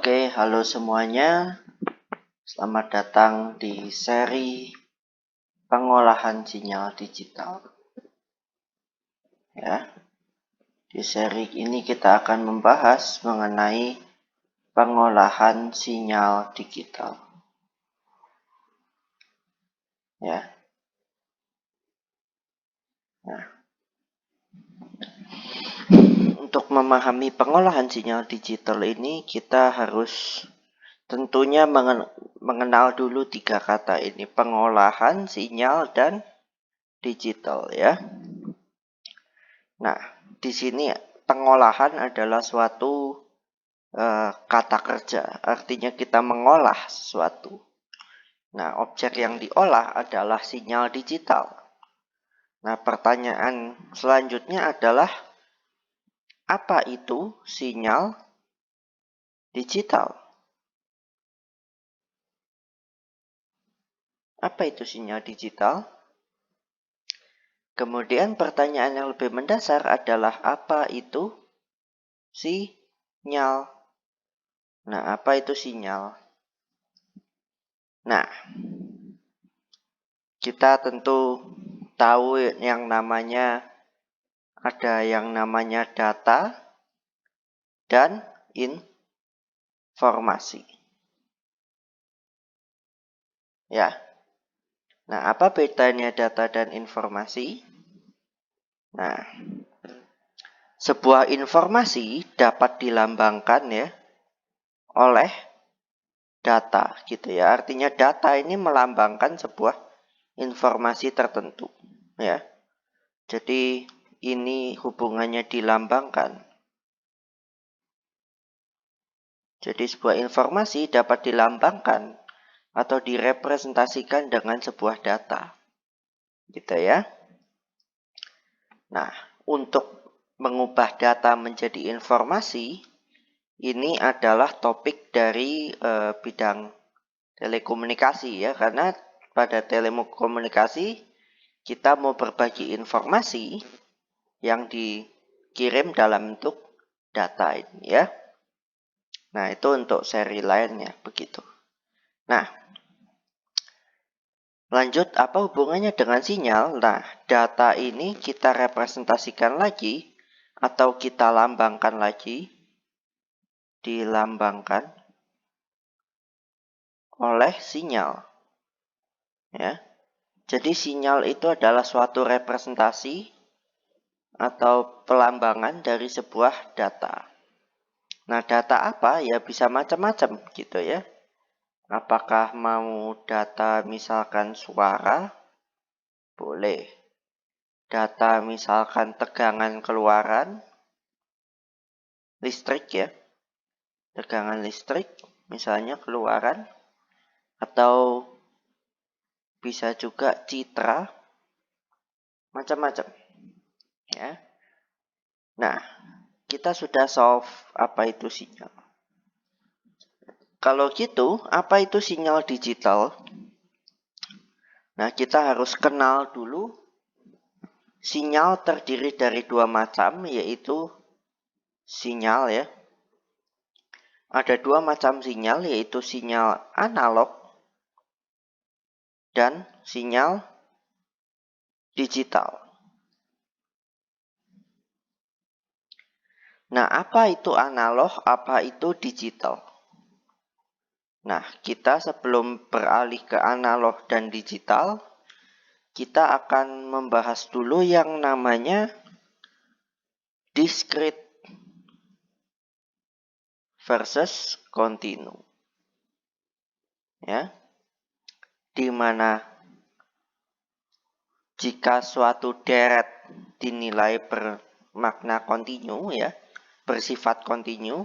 Oke, halo semuanya. Selamat datang di seri pengolahan sinyal digital. Ya. Di seri ini kita akan membahas mengenai pengolahan sinyal digital. Ya. Nah, untuk memahami pengolahan sinyal digital ini kita harus tentunya mengenal dulu tiga kata ini, pengolahan sinyal dan digital, ya. Nah, di sini pengolahan adalah suatu kata kerja, artinya kita mengolah sesuatu. Nah, objek yang diolah adalah sinyal digital. Nah, pertanyaan selanjutnya adalah apa itu sinyal digital? Apa itu sinyal digital? Kemudian pertanyaan yang lebih mendasar adalah apa itu sinyal? Nah, apa itu sinyal? Nah, kita tentu tahu yang namanya data dan informasi. Ya. Nah, apa bedanya data dan informasi? Nah, sebuah informasi dapat dilambangkan ya oleh data gitu ya. Artinya data ini melambangkan sebuah informasi tertentu ya. Jadi ini hubungannya dilambangkan. Jadi sebuah informasi dapat dilambangkan atau direpresentasikan dengan sebuah data. Gitu ya. Nah, untuk mengubah data menjadi informasi, ini adalah topik dari bidang telekomunikasi ya, karena pada telekomunikasi kita mau berbagi informasi yang dikirim dalam bentuk data ini ya. Nah, itu untuk seri lainnya begitu. Nah, lanjut, apa hubungannya dengan sinyal? Nah, data ini kita representasikan lagi atau kita lambangkan lagi, dilambangkan oleh sinyal. Ya. Jadi sinyal itu adalah suatu representasi atau pelambangan dari sebuah data. Nah, data apa? Ya bisa macam-macam gitu ya. Apakah mau data misalkan suara? Boleh. Data misalkan tegangan keluaran listrik ya. Tegangan listrik misalnya keluaran, atau bisa juga citra, macam-macam ya. Nah, kita sudah solve apa itu sinyal. Kalau gitu, apa itu sinyal digital? Nah, kita harus kenal dulu sinyal terdiri dari dua macam, yaitu sinyal ya. Ada dua macam sinyal, yaitu sinyal analog dan sinyal digital. Nah, apa itu analog, apa itu digital? Nah, kita sebelum beralih ke analog dan digital, kita akan membahas dulu yang namanya discrete versus continue. Ya. Di mana jika suatu deret dinilai bermakna kontinu ya, bersifat kontinu,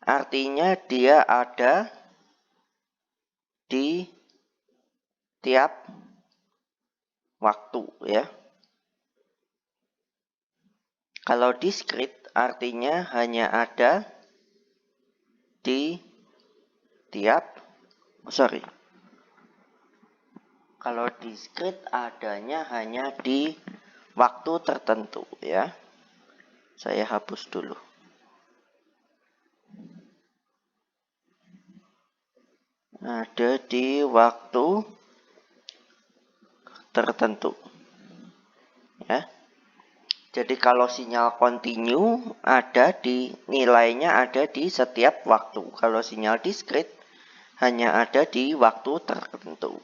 artinya dia ada di tiap waktu ya. Kalau discrete artinya hanya ada di kalau discrete adanya hanya di waktu tertentu ya. Saya hapus dulu. ada di waktu tertentu. Ya. Jadi kalau sinyal continue nilainya ada di setiap waktu. Kalau sinyal discrete hanya ada di waktu tertentu.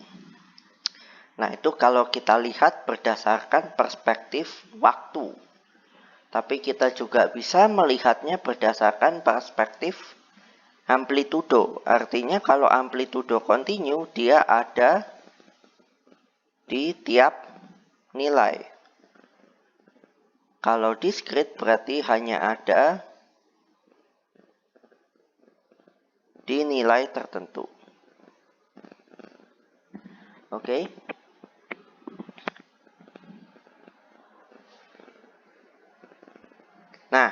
Nah, itu kalau kita lihat berdasarkan perspektif waktu. Tapi kita juga bisa melihatnya berdasarkan perspektif amplitudo. Artinya kalau amplitudo continue, dia ada di tiap nilai. Kalau discrete berarti hanya ada di nilai tertentu. Oke. Nah,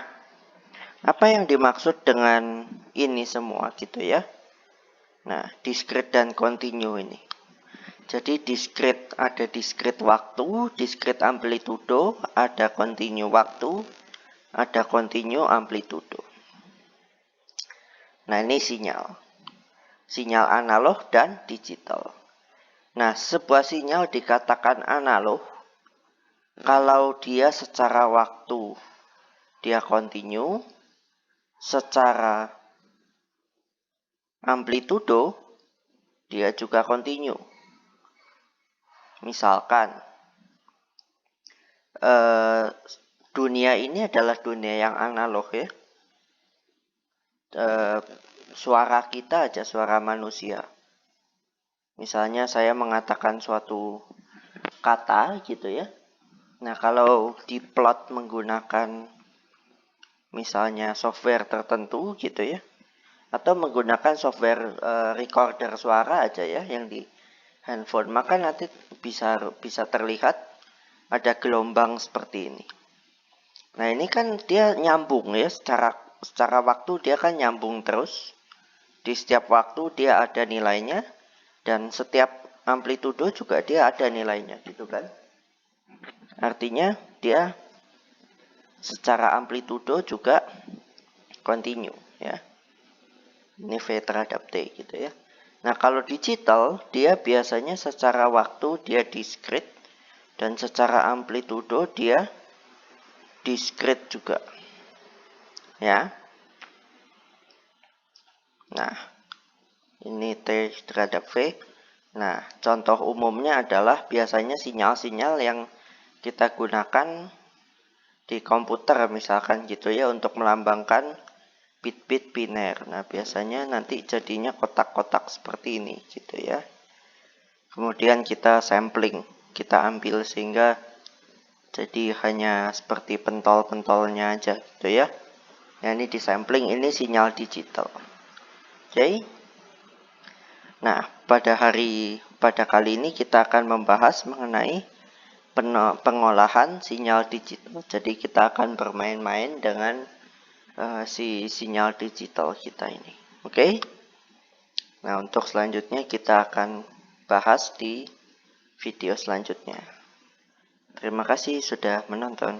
apa yang dimaksud dengan ini semua gitu ya? Nah, discrete dan continue ini. Jadi discrete ada discrete waktu, discrete amplitudo, ada continue waktu, ada continue amplitudo. Nah, ini sinyal analog dan digital. Nah, sebuah sinyal dikatakan analog kalau dia secara waktu dia continue, secara amplitudo dia juga continue. Misalkan dunia ini adalah dunia yang analog ya. Suara kita aja, suara manusia. Misalnya saya mengatakan suatu kata gitu ya. Nah, kalau diplot menggunakan misalnya software tertentu gitu ya, atau menggunakan software recorder suara aja ya yang di handphone, maka nanti bisa terlihat ada gelombang seperti ini. Nah, ini kan dia nyambung ya, secara waktu dia kan nyambung terus. Di setiap waktu dia ada nilainya, dan setiap amplitudo juga dia ada nilainya gitu kan. Artinya dia secara amplitudo juga continue ya. Ini V terhadap T gitu ya. Nah, kalau digital dia biasanya secara waktu dia discrete dan secara amplitudo dia discrete juga. Ya. Nah, ini T terhadap V. Nah, contoh umumnya adalah biasanya sinyal-sinyal yang kita gunakan di komputer misalkan gitu ya untuk melambangkan bit-bit biner. Nah, biasanya nanti jadinya kotak-kotak seperti ini gitu ya. Kemudian kita sampling, kita ambil sehingga jadi hanya seperti pentol-pentolnya aja gitu ya. Nah, ini di sampling, ini sinyal digital. Oke. Nah, pada kali ini kita akan membahas mengenai pengolahan sinyal digital. Jadi kita akan bermain-main dengan si sinyal digital kita ini. Oke? Nah, untuk selanjutnya kita akan bahas di video selanjutnya. Terima kasih sudah menonton.